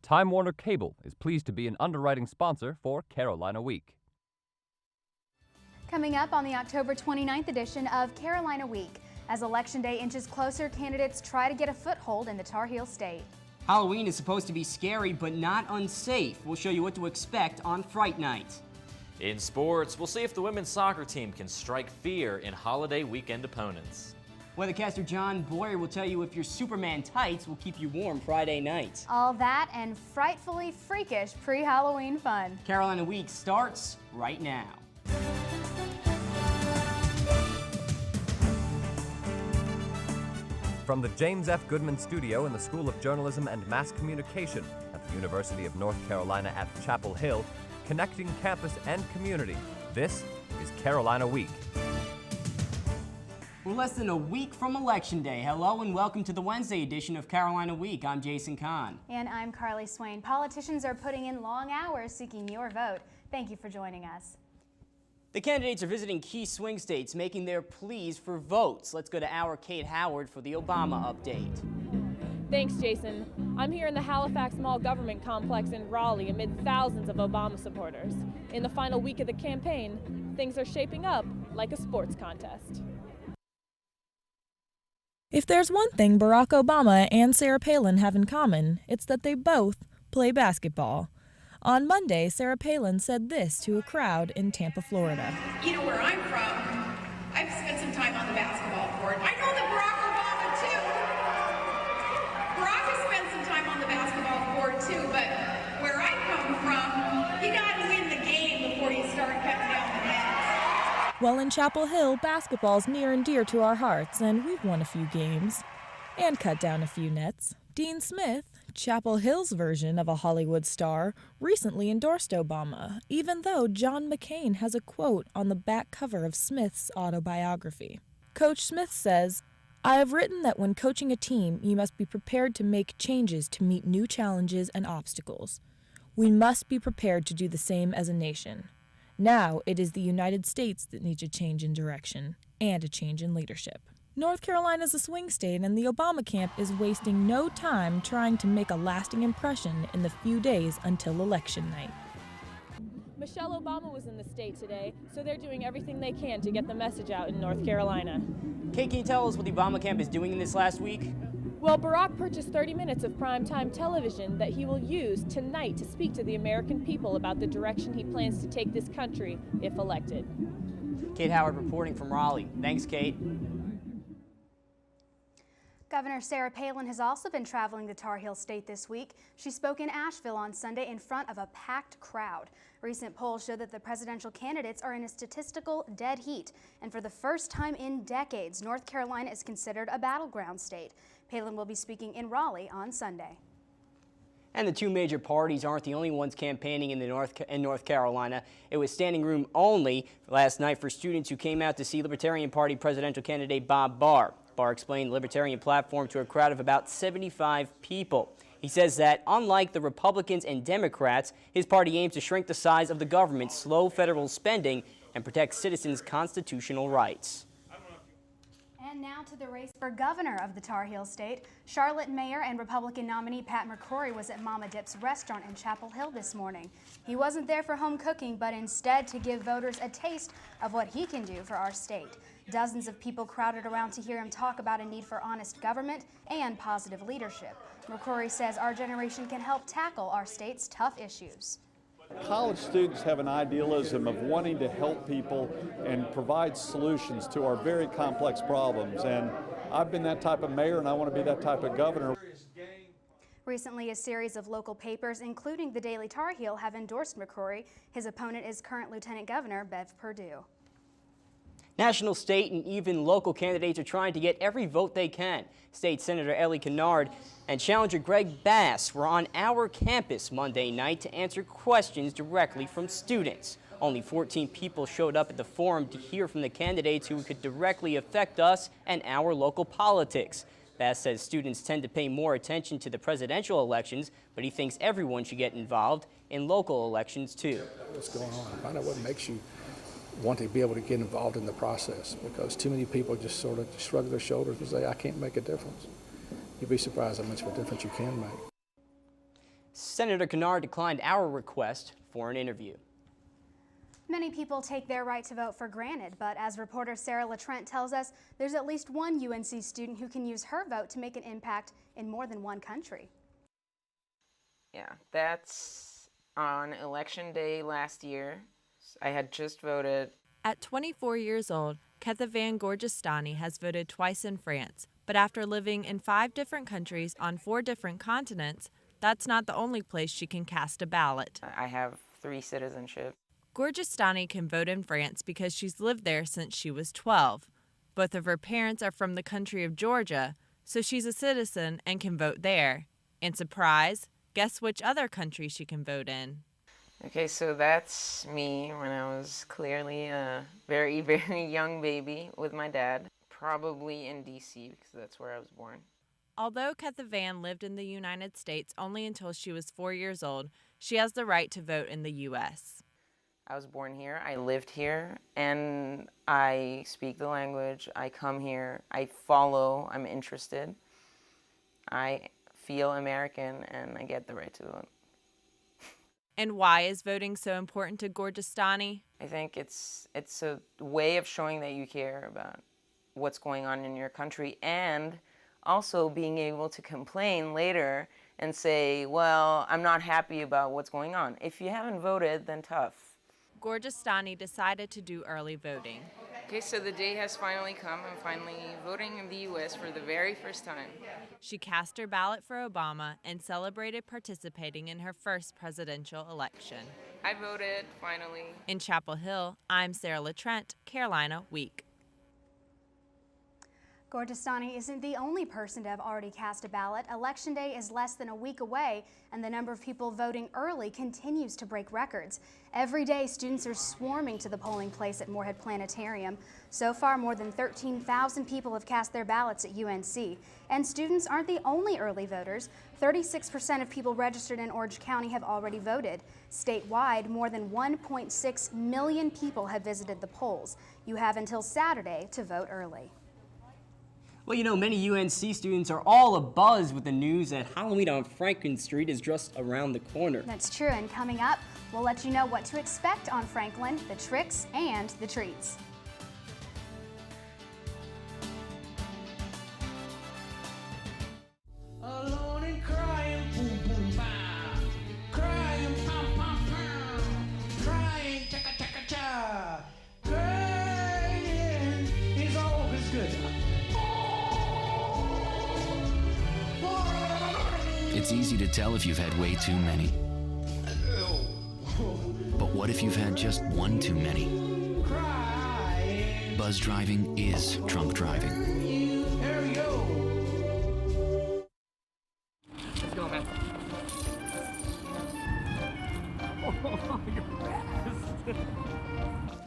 Time Warner Cable is pleased to be an underwriting sponsor for Carolina Week. Coming up on the October 29th edition of Carolina Week. As Election Day inches closer, candidates try to get a foothold in the Tar Heel State. Halloween is supposed to be scary but not unsafe. We'll show you what to expect on Fright Night. In sports, we'll see if the women's soccer team can strike fear in holiday weekend opponents. Weathercaster John Boyer will tell you if your Superman tights will keep you warm Friday night. All that and frightfully freakish pre-Halloween fun. Carolina Week starts right now. From the James F. Goodman Studio in the School of Journalism and Mass Communication at the University of North Carolina at Chapel Hill, connecting campus and community, this is Carolina Week. We're less than a week from Election Day. Hello and welcome to the Wednesday edition of Carolina Week. I'm Jason Kahn. And I'm Carly Swain. Politicians are putting in long hours seeking your vote. Thank you for joining us. The candidates are visiting key swing states, making their pleas for votes. Let's go to our Kate Howard for the Obama update. Thanks, Jason. I'm here in the Halifax Mall Government Complex in Raleigh amid thousands of Obama supporters. In the final week of the campaign, things are shaping up like a sports contest. If there's one thing Barack Obama and Sarah Palin have in common, it's that they both play basketball. On Monday, Sarah Palin said this to a crowd in Tampa, Florida. You know where I'm from, I've spent some time on the basketball court. I know that Barack Obama too. Barack has spent some time on the basketball court too, but where I come from, you gotta win the game before you start cutting down the nets. Well, in Chapel Hill, basketball's near and dear to our hearts, and we've won a few games and cut down a few nets. Dean Smith, Chapel Hill's version of a Hollywood star, recently endorsed Obama, even though John McCain has a quote on the back cover of Smith's autobiography. Coach Smith says, "I have written that when coaching a team, you must be prepared to make changes to meet new challenges and obstacles. We must be prepared to do the same as a nation. Now it is the United States that needs a change in direction and a change in leadership." North Carolina is a swing state, and the Obama camp is wasting no time trying to make a lasting impression in the few days until election night. Michelle Obama was in the state today, so they're doing everything they can to get the message out in North Carolina. Kate, can you tell us what the Obama camp is doing in this last week? Well, Barack purchased 30 minutes of primetime television that he will use tonight to speak to the American people about the direction he plans to take this country if elected. Kate Howard reporting from Raleigh. Thanks, Kate. Governor Sarah Palin has also been traveling the Tar Heel State this week. She spoke in Asheville on Sunday in front of a packed crowd. Recent polls show that the presidential candidates are in a statistical dead heat. And for the first time in decades, North Carolina is considered a battleground state. Palin will be speaking in Raleigh on Sunday. And the two major parties aren't the only ones campaigning in North Carolina. It was standing room only last night for students who came out to see Libertarian Party presidential candidate Bob Barr. Barr explained the Libertarian platform to a crowd of about 75 people. He says that, unlike the Republicans and Democrats, his party aims to shrink the size of the government, slow federal spending, and protect citizens' constitutional rights. And now to the race for governor of the Tar Heel State. Charlotte Mayor and Republican nominee Pat McCrory was at Mama Dip's restaurant in Chapel Hill this morning. He wasn't there for home cooking, but instead to give voters a taste of what he can do for our state. Dozens of people crowded around to hear him talk about a need for honest government and positive leadership. McCrory says our generation can help tackle our state's tough issues. College students have an idealism of wanting to help people and provide solutions to our very complex problems. And I've been that type of mayor, and I want to be that type of governor. Recently, a series of local papers, including the Daily Tar Heel, have endorsed McCrory. His opponent is current Lieutenant Governor Bev Perdue. National, state, and even local candidates are trying to get every vote they can. State Senator Ellie Kennard and challenger Greg Bass were on our campus Monday night to answer questions directly from students. Only 14 people showed up at the forum to hear from the candidates who could directly affect us and our local politics. Bass says students tend to pay more attention to the presidential elections, but he thinks everyone should get involved in local elections too. What's going on? Find out what makes you want to be able to get involved in the process, because too many people just sort of shrug their shoulders and say, I can't make a difference. You'd be surprised how much of a difference you can make. Senator Kennard declined our request for an interview. Many people take their right to vote for granted, but as reporter Sarah LaTrent tells us, there's at least one UNC student who can use her vote to make an impact in more than one country. Yeah, that's on election day last year. I had just voted. At 24 years old, Kethavan Gorgistani has voted twice in France, but after living in 5 different countries on 4 different continents, that's not the only place she can cast a ballot. I have 3 citizenships. Gorgistani can vote in France because she's lived there since she was 12. Both of her parents are from the country of Georgia, so she's a citizen and can vote there. And surprise, guess which other country she can vote in? Okay, so that's me when I was clearly a very, very young baby with my dad, probably in D.C. because that's where I was born. Although Kethavan lived in the United States only until she was 4 years old, she has the right to vote in the U.S. I was born here, I lived here, and I speak the language, I come here, I follow, I'm interested. I feel American, and I get the right to vote. And why is voting so important to Gorgistani? I think it's a way of showing that you care about what's going on in your country, and also being able to complain later and say, well, I'm not happy about what's going on. If you haven't voted, then tough. Gorgistani decided to do early voting. Okay, so the day has finally come. I'm finally voting in the U.S. for the very first time. She cast her ballot for Obama and celebrated participating in her first presidential election. I voted, finally. In Chapel Hill, I'm Sarah LaTrent, Carolina Week. Gorgistani isn't the only person to have already cast a ballot. Election Day is less than a week away, and the number of people voting early continues to break records. Every day, students are swarming to the polling place at Moorhead Planetarium. So far, more than 13,000 people have cast their ballots at UNC. And students aren't the only early voters. 36% of people registered in Orange County have already voted. Statewide, more than 1.6 million people have visited the polls. You have until Saturday to vote early. Well, you know, many UNC students are all abuzz with the news that Halloween on Franklin Street is just around the corner. That's true, and coming up, we'll let you know what to expect on Franklin, the tricks and the treats. Alone and crying, boom, boom, bam. Crying, pom, pom, pom. Crying, chaka, chaka, cha. Crying is always good. It's easy to tell if you've had way too many. But what if you've had just one too many? Buzz driving is drunk driving. Here we go. Let's go, man.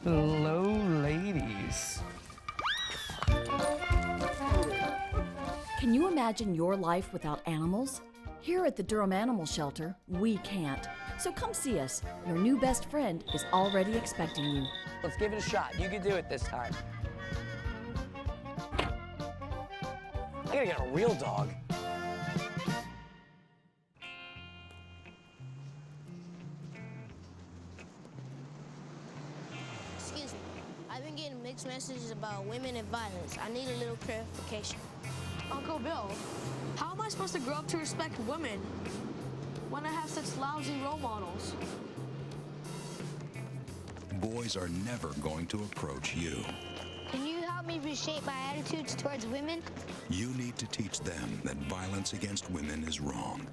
Hello, ladies. Can you imagine your life without animals? Here at the Durham Animal Shelter, we can't. So come see us. Your new best friend is already expecting you. Let's give it a shot. You can do it this time. I gotta get a real dog. Excuse me. I've been getting mixed messages about women and violence. I need a little clarification. Uncle Bill, how am I supposed to grow up to respect women when I have such lousy role models? Boys are never going to approach you. Can you help me reshape my attitudes towards women? You need to teach them that violence against women is wrong.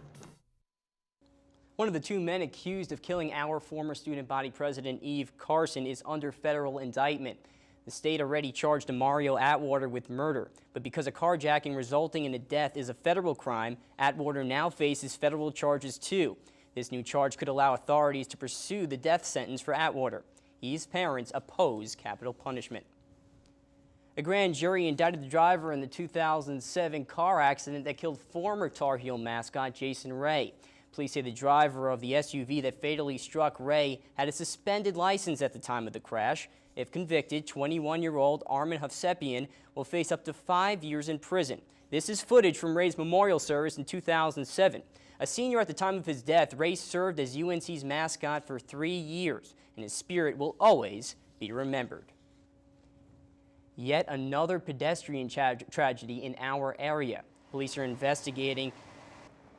One of the 2 men accused of killing our former student body president, Eve Carson, is under federal indictment. The state already charged Mario Atwater with murder, but because a carjacking resulting in a death is a federal crime, Atwater now faces federal charges too. This new charge could allow authorities to pursue the death sentence for Atwater. Eve's parents oppose capital punishment. A grand jury indicted the driver in the 2007 car accident that killed former Tar Heel mascot Jason Ray. Police say the driver of the SUV that fatally struck Ray had a suspended license at the time of the crash. If convicted, 21-year-old Armin Hovsepian will face up to 5 years in prison. This is footage from Ray's memorial service in 2007. A senior at the time of his death, Ray served as UNC's mascot for 3 years, and his spirit will always be remembered. Yet another pedestrian tragedy in our area. Police are investigating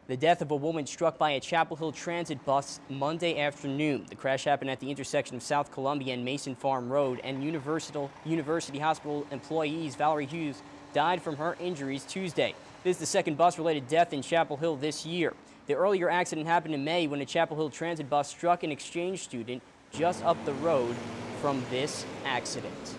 the death of a woman struck by a Chapel Hill Transit bus Monday afternoon. The crash happened at the intersection of South Columbia and Mason Farm Road, and University Hospital employees Valerie Hughes died from her injuries Tuesday. This is the second bus-related death in Chapel Hill this year. The earlier accident happened in May when a Chapel Hill Transit bus struck an exchange student just up the road from this accident.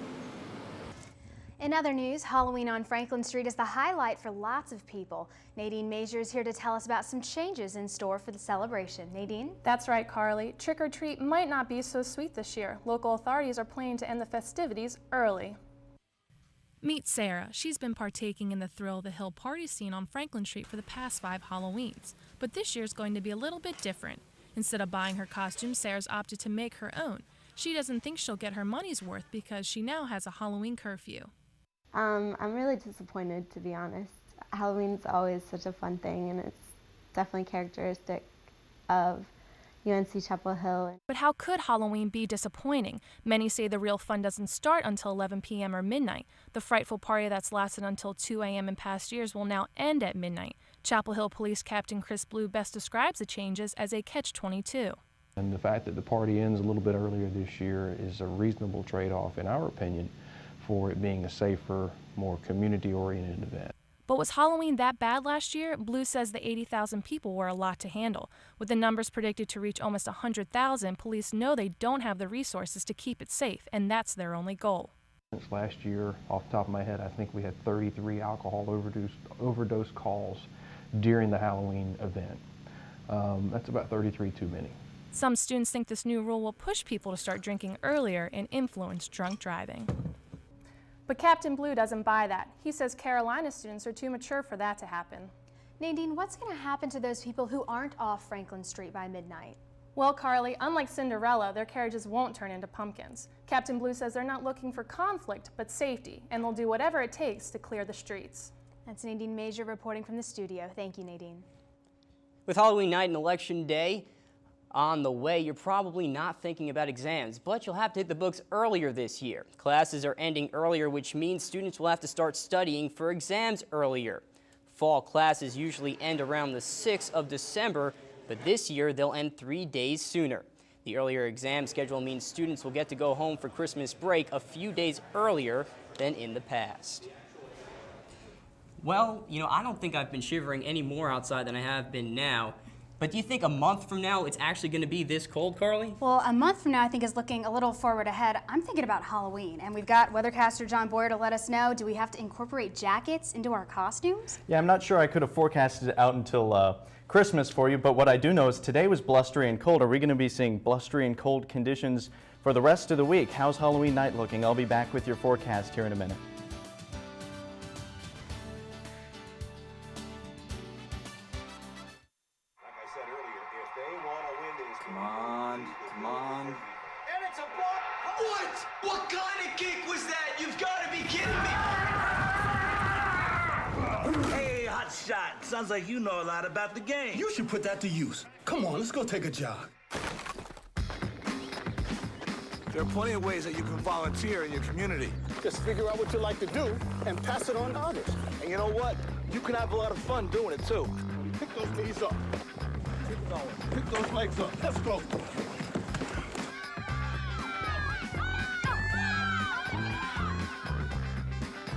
In other news, Halloween on Franklin Street is the highlight for lots of people. Nadine Major is here to tell us about some changes in store for the celebration. Nadine? That's right, Carly. Trick or treat might not be so sweet this year. Local authorities are planning to end the festivities early. Meet Sarah. She's been partaking in the Thrill of the Hill party scene on Franklin Street for the past 5 Halloweens. But this year's going to be a little bit different. Instead of buying her costume, Sarah's opted to make her own. She doesn't think she'll get her money's worth because she now has a Halloween curfew. I'm really disappointed, to be honest. Halloween's always such a fun thing, and it's definitely characteristic of UNC Chapel Hill. But how could Halloween be disappointing? Many say the real fun doesn't start until 11 p.m. or midnight. The frightful party that's lasted until 2 a.m. in past years will now end at midnight. Chapel Hill Police Captain Chris Blue best describes the changes as a catch-22. And the fact that the party ends a little bit earlier this year is a reasonable trade-off, in our opinion, for it being a safer, more community-oriented event. But was Halloween that bad last year? Blue says the 80,000 people were a lot to handle. With the numbers predicted to reach almost 100,000, police know they don't have the resources to keep it safe, and that's their only goal. Since last year, off the top of my head, I think we had 33 alcohol overdose calls during the Halloween event. That's about 33 too many. Some students think this new rule will push people to start drinking earlier and influence drunk driving. But Captain Blue doesn't buy that. He says Carolina students are too mature for that to happen. Nadine, what's going to happen to those people who aren't off Franklin Street by midnight? Well, Carly, unlike Cinderella, their carriages won't turn into pumpkins. Captain Blue says they're not looking for conflict, but safety, and they'll do whatever it takes to clear the streets. That's Nadine Major reporting from the studio. Thank you, Nadine. With Halloween night and Election Day on the way, you're probably not thinking about exams, but you'll have to hit the books earlier this year. Classes are ending earlier, which means students will have to start studying for exams earlier. Fall classes usually end around the 6th of December, but this year they'll end 3 days sooner. The earlier exam schedule means students will get to go home for Christmas break a few days earlier than in the past. Well, I don't think I've been shivering any more outside than I have been now. But do you think a month from now it's actually going to be this cold, Carly? Well, a month from now I think is looking a little forward ahead. I'm thinking about Halloween, and we've got weathercaster John Boyer to let us know. Do we have to incorporate jackets into our costumes? Yeah, I'm not sure I could have forecasted it out until Christmas for you, but what I do know is today was blustery and cold. Are we going to be seeing blustery and cold conditions for the rest of the week? How's Halloween night looking? I'll be back with your forecast here in a minute. Come on. And it's a block. What kind of kick was that? You've got to be kidding me. Hey, hot shot. Sounds like you know a lot about the game. You should put that to use. Come on, let's go take a jog. There are plenty of ways that you can volunteer in your community. Just figure out what you like to do and pass it on to others. And you know what? You can have a lot of fun doing it, too. Pick those knees up. Keep going. Pick those legs up. Let's go.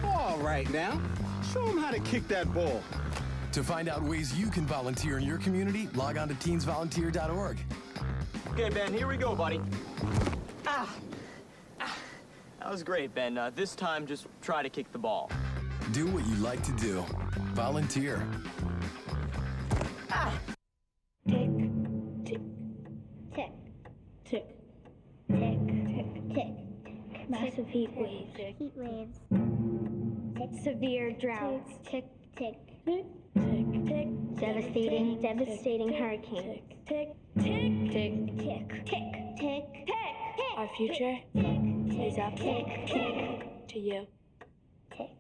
All right now, show them how to kick that ball. To find out ways you can volunteer in your community, log on to teensvolunteer.org. Okay, Ben, here we go, buddy. That was great, Ben. This time, just try to kick the ball. Do what you like to do. Volunteer. Tick, tick, tick, tick, tick, tick, tick. Massive heat waves. Heat waves. Severe droughts. Tick, tick, tick, tick, tick. Devastating hurricanes. Tick, tick, tick, tick, tick, tick, tick. Our future is up to you. Tick.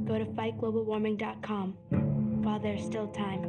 go to fightglobalwarming.com while there's still time.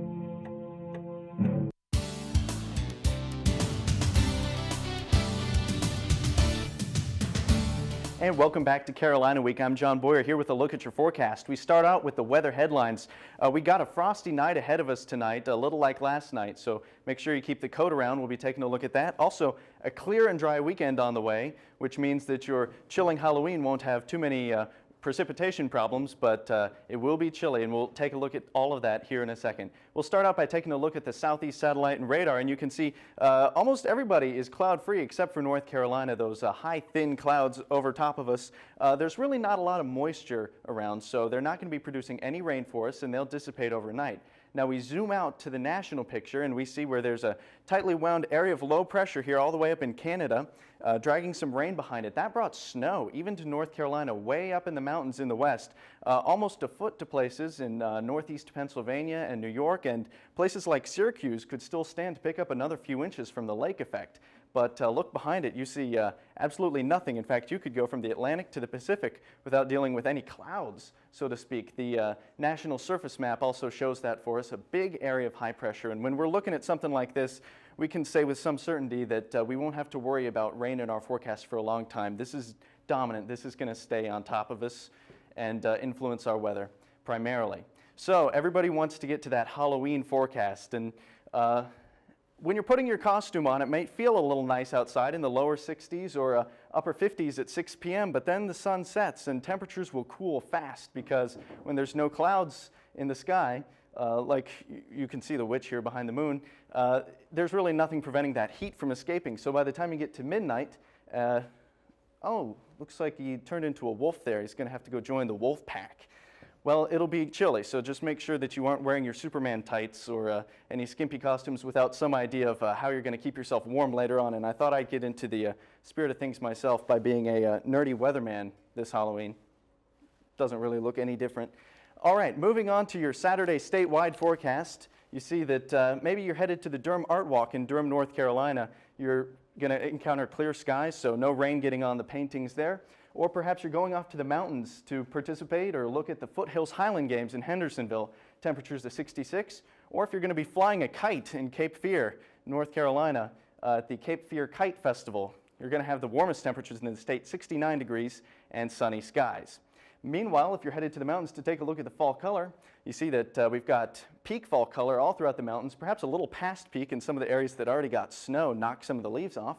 And welcome back to Carolina Week. I'm John Boyer here with a look at your forecast. We start out with the weather headlines. We got a frosty night ahead of us tonight, a little like last night, so make sure you keep the coat around. We'll be taking a look at that. Also, a clear and dry weekend on the way, which means that your chilling Halloween won't have too many precipitation problems, but it will be chilly, and we'll take a look at all of that here in a second. We'll start out by taking a look at the southeast satellite and radar, and you can see almost everybody is cloud-free except for North Carolina, those high, thin clouds over top of us. There's really not a lot of moisture around, so they're not going to be producing any rain for us, and they'll dissipate overnight. Now we zoom out to the national picture and we see where there's a tightly wound area of low pressure here all the way up in Canada, dragging some rain behind it. That brought snow even to North Carolina, way up in the mountains in the west, almost a foot to places in northeast Pennsylvania and New York, and places like Syracuse could still stand to pick up another few inches from the lake effect. But look behind it, you see absolutely nothing. In fact, you could go from the Atlantic to the Pacific without dealing with any clouds, so to speak. The National Surface Map also shows that for us, a big area of high pressure. And when we're looking at something like this, we can say with some certainty that we won't have to worry about rain in our forecast for a long time. This is dominant. This is going to stay on top of us and influence our weather primarily. So everybody wants to get to that Halloween forecast. And when you're putting your costume on, it may feel a little nice outside in the lower 60s or upper 50s at 6 p.m., but then the sun sets and temperatures will cool fast because when there's no clouds in the sky, like you can see the witch here behind the moon, there's really nothing preventing that heat from escaping. So by the time you get to midnight, oh, looks like he turned into a wolf there. He's going to have to go join the wolf pack. Well, it'll be chilly, so just make sure that you aren't wearing your Superman tights or any skimpy costumes without some idea of how you're going to keep yourself warm later on. And I thought I'd get into the spirit of things myself by being a nerdy weatherman this Halloween. Doesn't really look any different. All right, moving on to your Saturday statewide forecast. You see that maybe you're headed to the Durham Art Walk in Durham, North Carolina. You're going to encounter clear skies, so no rain getting on the paintings there. Or perhaps you're going off to the mountains to participate or look at the Foothills Highland Games in Hendersonville, temperatures of 66. Or if you're going to be flying a kite in Cape Fear, North Carolina, at the Cape Fear Kite Festival, you're going to have the warmest temperatures in the state, 69 degrees and sunny skies. Meanwhile, if you're headed to the mountains to take a look at the fall color, you see that we've got peak fall color all throughout the mountains, perhaps a little past peak in some of the areas that already got snow, knocked some of the leaves off.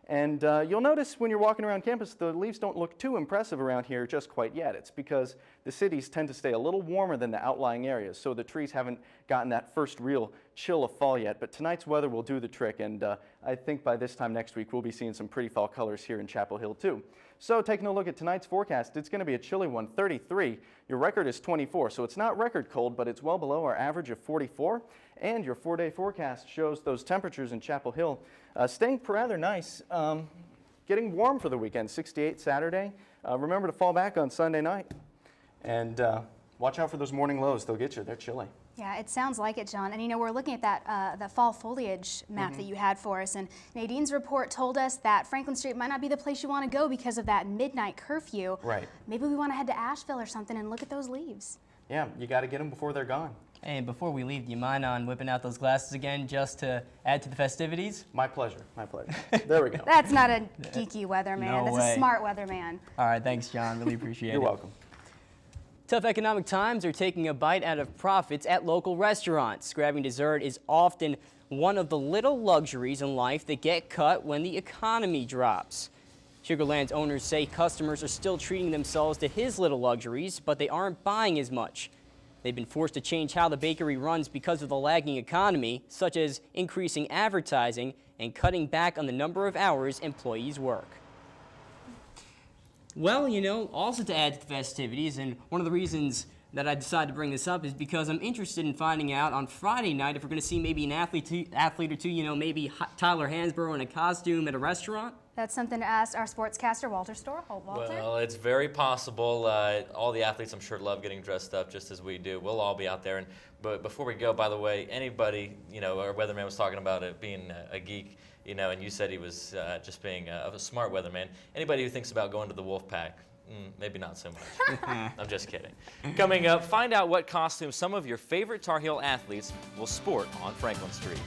And you'll notice when you're walking around campus, the leaves don't look too impressive around here just quite yet. It's because the cities tend to stay a little warmer than the outlying areas, so the trees haven't gotten that first real chill of fall yet. But tonight's weather will do the trick, and I think by this time next week, we'll be seeing some pretty fall colors here in Chapel Hill, too. So taking a look at tonight's forecast, it's going to be a chilly one, 33. Your record is 24, so it's not record cold, but it's well below our average of 44. And your 4-day forecast shows those temperatures in Chapel Hill staying rather nice, getting warm for the weekend, 68 Saturday. Remember to fall back on Sunday night. And watch out for those morning lows. They'll get you. They're chilly. Yeah, it sounds like it, John. And you know, we're looking at that the fall foliage map that you had for us, and Nadine's report told us that Franklin Street might not be the place you want to go because of that midnight curfew. Right. Maybe we want to head to Asheville or something and look at those leaves. Yeah, you got to get them before they're gone. Hey, and before we leave, do you mind on whipping out those glasses again just to add to the festivities? My pleasure. My pleasure. There we go. That's not a geeky weatherman. No That's way. a smart weatherman. All right, thanks, John. Really appreciate it. You're welcome. Tough economic times are taking a bite out of profits at local restaurants. Grabbing dessert is often one of the little luxuries in life that get cut when the economy drops. Sugarland's owners say customers are still treating themselves to his little luxuries, but they aren't buying as much. They've been forced to change how the bakery runs because of the lagging economy, such as increasing advertising and cutting back on the number of hours employees work. Well, you know, also to add to the festivities, and one of the reasons that I decided to bring this up is because I'm interested in finding out on Friday night if we're going to see maybe an athlete or two, you know, maybe Tyler Hansbrough in a costume at a restaurant. That's something to ask our sportscaster, Walter Storholt. Walter? Well, it's very possible. All the athletes, I'm sure, love getting dressed up just as we do. We'll all be out there. But before we go, by the way, anybody, you know, our weatherman was talking about it being a geek, you know, and you said he was just being a smart weatherman. Anybody who thinks about going to the Wolf Pack, Maybe not so much. I'm just kidding. Coming up, find out what costumes some of your favorite Tar Heel athletes will sport on Franklin Street.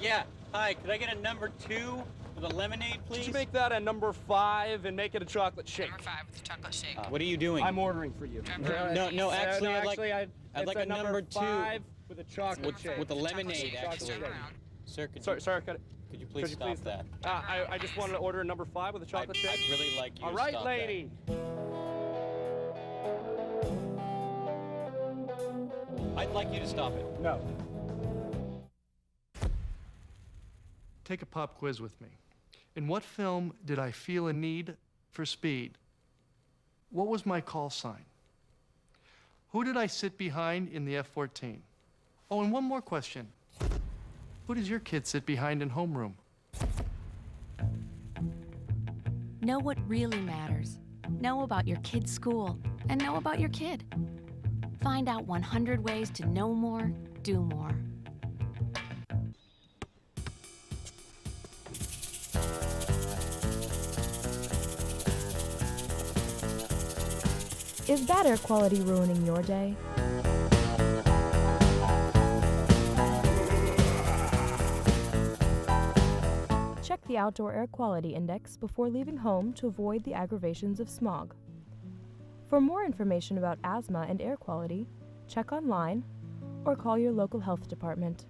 Yeah. Hi, could I get a number 2 with a lemonade, please? Could you make that a number 5 and make it a chocolate shake? Number 5 with a chocolate shake. What are you doing? I'm ordering for you. No, actually, I'd like a number 2 with a chocolate shake. with a lemonade, actually. Sir, Sorry, could you please stop that? I just wanted to order a number 5 with a chocolate shake. I'd really like you All to right, stop lady. that. I'd like you to stop it. No. Take a pop quiz with me. In what film did I feel a need for speed? What was my call sign? Who did I sit behind in the F-14? Oh, and one more question. Who does your kid sit behind in homeroom? Know what really matters. Know about your kid's school and know about your kid. Find out 100 ways to know more, do more. Is bad air quality ruining your day? Check the Outdoor Air Quality Index before leaving home to avoid the aggravations of smog. For more information about asthma and air quality, check online or call your local health department.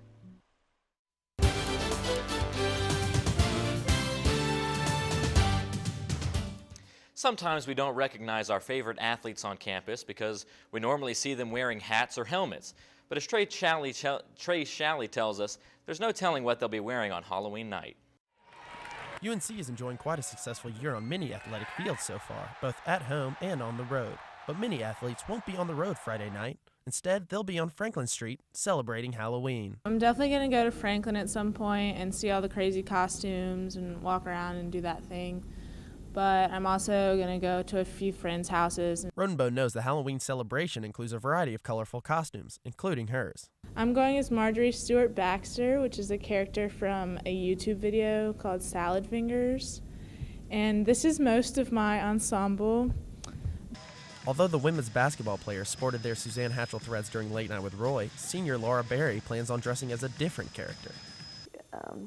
Sometimes we don't recognize our favorite athletes on campus because we normally see them wearing hats or helmets. But as Trey Shalley tells us, there's no telling what they'll be wearing on Halloween night. UNC is enjoying quite a successful year on many athletic fields so far, both at home and on the road. But many athletes won't be on the road Friday night. Instead, they'll be on Franklin Street celebrating Halloween. I'm definitely going to go to Franklin at some point and see all the crazy costumes and walk around and do that thing. But I'm also going to go to a few friends' houses. Rodenbow knows the Halloween celebration includes a variety of colorful costumes, including hers. I'm going as Marjorie Stewart Baxter, which is a character from a YouTube video called Salad Fingers. And this is most of my ensemble. Although the women's basketball players sported their Suzanne Hatchell threads during Late Night with Roy, senior Laura Berry plans on dressing as a different character.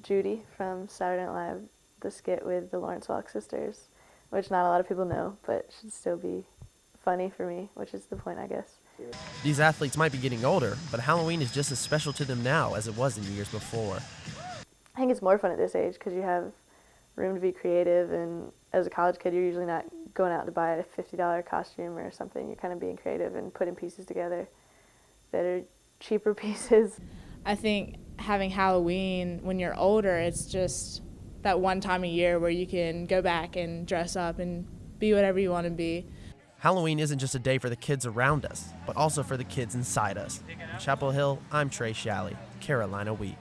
Judy from Saturday Night Live, the skit with the Lawrence Welk sisters, which not a lot of people know, but should still be funny for me, which is the point, I guess. These athletes might be getting older, but Halloween is just as special to them now as it was in years before. I think it's more fun at this age because you have room to be creative, and as a college kid, you're usually not going out to buy a $50 costume or something. You're kind of being creative and putting pieces together that are cheaper pieces. I think having Halloween when you're older, it's just that one time a year where you can go back and dress up and be whatever you want to be. Halloween isn't just a day for the kids around us, but also for the kids inside us. In Chapel Hill, I'm Trey Shalley, Carolina Week.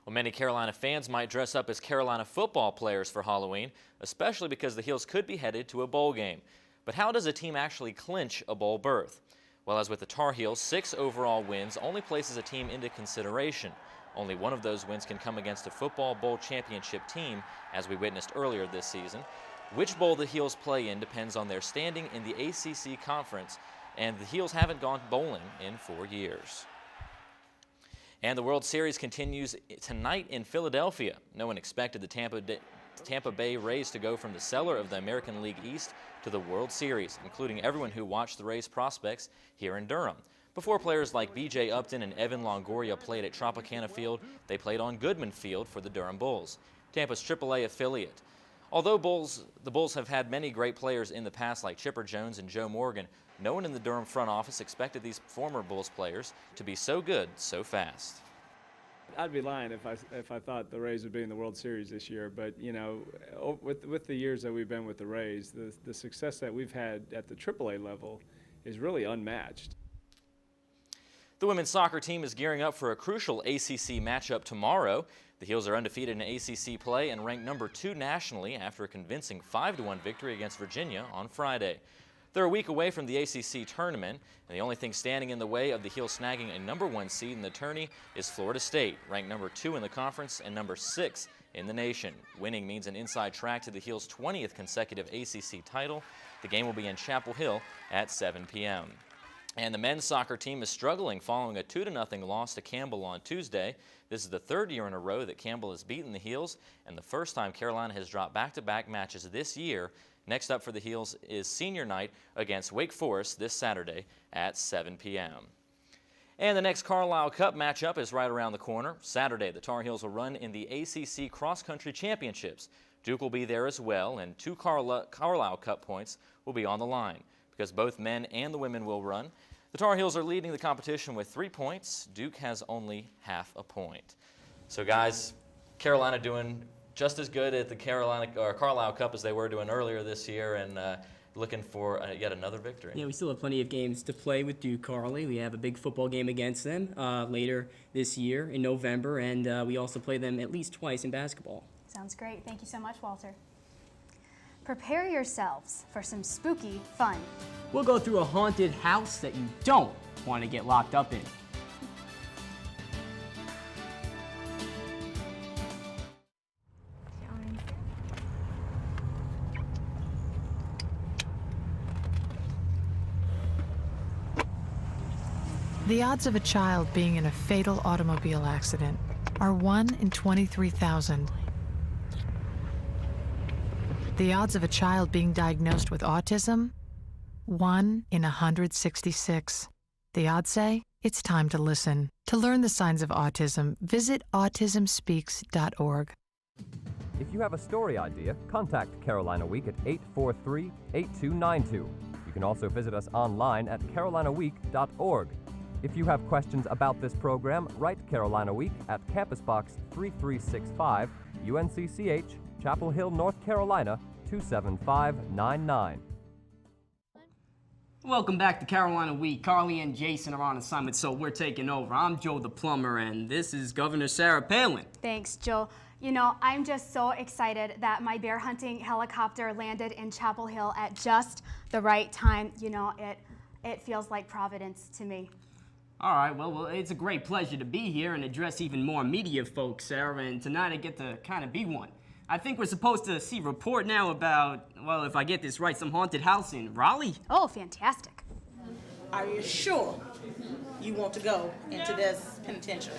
Well, many Carolina fans might dress up as Carolina football players for Halloween, especially because the Heels could be headed to a bowl game. But how does a team actually clinch a bowl berth? Well, as with the Tar Heels, 6 overall wins only places a team into consideration. Only one of those wins can come against a football bowl championship team, as we witnessed earlier this season. Which bowl the Heels play in depends on their standing in the ACC conference, and the Heels haven't gone bowling in 4 years. And the World Series continues tonight in Philadelphia. No one expected the Tampa Bay Rays to go from the cellar of the American League East to the World Series, including everyone who watched the Rays prospects here in Durham. Before players like B.J. Upton and Evan Longoria played at Tropicana Field, they played on Goodman Field for the Durham Bulls, Tampa's AAA affiliate. Although the Bulls have had many great players in the past like Chipper Jones and Joe Morgan, no one in the Durham front office expected these former Bulls players to be so good so fast. I'd be lying if I thought the Rays would be in the World Series this year, but you know, with the years that we've been with the Rays, the success that we've had at the AAA level is really unmatched. The women's soccer team is gearing up for a crucial ACC matchup tomorrow. The Heels are undefeated in ACC play and ranked number 2 nationally after a convincing 5-1 victory against Virginia on Friday. They're a week away from the ACC tournament, and the only thing standing in the way of the Heels snagging a #1 seed in the tourney is Florida State, ranked #2 in the conference and #6 in the nation. Winning means an inside track to the Heels' 20th consecutive ACC title. The game will be in Chapel Hill at 7 p.m. And the men's soccer team is struggling following a 2-0 loss to Campbell on Tuesday. This is the third year in a row that Campbell has beaten the Heels, and the first time Carolina has dropped back-to-back matches this year. Next up for the Heels is senior night against Wake Forest this Saturday at 7 p.m. And the next Carlisle Cup matchup is right around the corner. Saturday, the Tar Heels will run in the ACC Cross Country Championships. Duke will be there as well, and 2 Carlisle Cup points will be on the line. Because both men and the women will run, the Tar Heels are leading the competition with 3 points. Duke has only half a point. So guys, Carolina doing just as good at the Carlisle Cup as they were doing earlier this year, and looking for yet another victory. Yeah, we still have plenty of games to play with Duke, Carly. We have a big football game against them later this year in November, and we also play them at least twice in basketball. Sounds great. Thank you so much, Walter. Prepare yourselves for some spooky fun. We'll go through a haunted house that you don't want to get locked up in. The odds of a child being in a fatal automobile accident are 1 in 23,000. The odds of a child being diagnosed with autism? 1 in 166. The odds say it's time to listen. To learn the signs of autism, visit autismspeaks.org. If you have a story idea, contact Carolina Week at 843-8292. You can also visit us online at carolinaweek.org. If you have questions about this program, write Carolina Week at Campus Box 3365, UNCCH, Chapel Hill, North Carolina, 27599. Welcome back to Carolina Week. Carly and Jason are on assignment, so we're taking over. I'm Joe the Plumber, and this is Governor Sarah Palin. Thanks, Joe. You know, I'm just so excited that my bear hunting helicopter landed in Chapel Hill at just the right time. You know, it feels like Providence to me. All right, well, it's a great pleasure to be here and address even more media folks, Sarah, and tonight I get to kind of be one. I think we're supposed to see a report now about, well, if I get this right, some haunted house in Raleigh. Oh, fantastic. Are you sure you want to go into this penitentiary?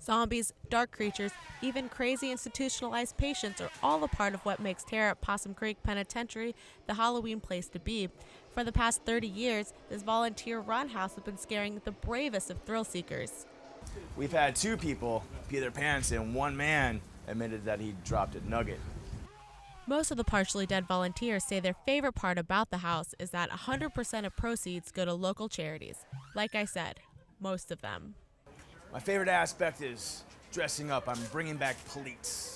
Zombies, dark creatures, even crazy institutionalized patients are all a part of what makes terror at Possum Creek Penitentiary the Halloween place to be. For the past 30 years, this volunteer-run house has been scaring the bravest of thrill seekers. We've had 2 people pee their pants, and 1 man admitted that he dropped a nugget. Most of the partially dead volunteers say their favorite part about the house is that 100% of proceeds go to local charities. Like I said, most of them. My favorite aspect is dressing up. I'm bringing back police.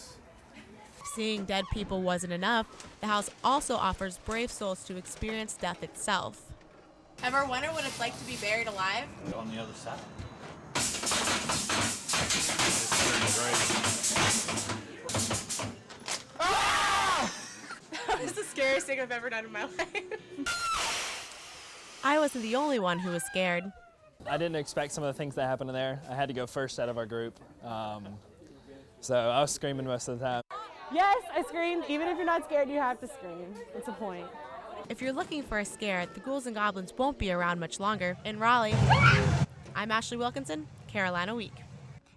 Seeing dead people wasn't enough, the house also offers brave souls to experience death itself. Ever wonder what it's like to be buried alive? On the other side. That was the scariest thing I've ever done in my life. I wasn't the only one who was scared. I didn't expect some of the things that happened in there. I had to go first out of our group. So I was screaming most of the time. Yes, I screamed. Even if you're not scared, you have to scream. It's a point. If you're looking for a scare, the Ghouls and Goblins won't be around much longer. In Raleigh, I'm Ashley Wilkinson, Carolina Week.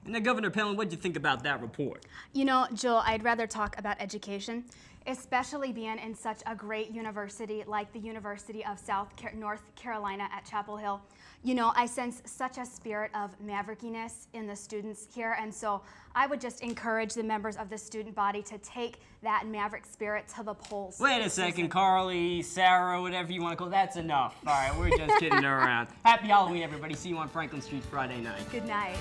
And now, Governor Palin, what did you think about that report? You know, Joel, I'd rather talk about education, especially being in such a great university like the University of North Carolina at Chapel Hill. You know, I sense such a spirit of maverickiness in the students here, and so I would just encourage the members of the student body to take that maverick spirit to the polls. Wait a second, Carly, Sarah, whatever you want to call it, that's enough. All right, we're just kidding around. Happy Halloween, everybody. See you on Franklin Street Friday night. Good night.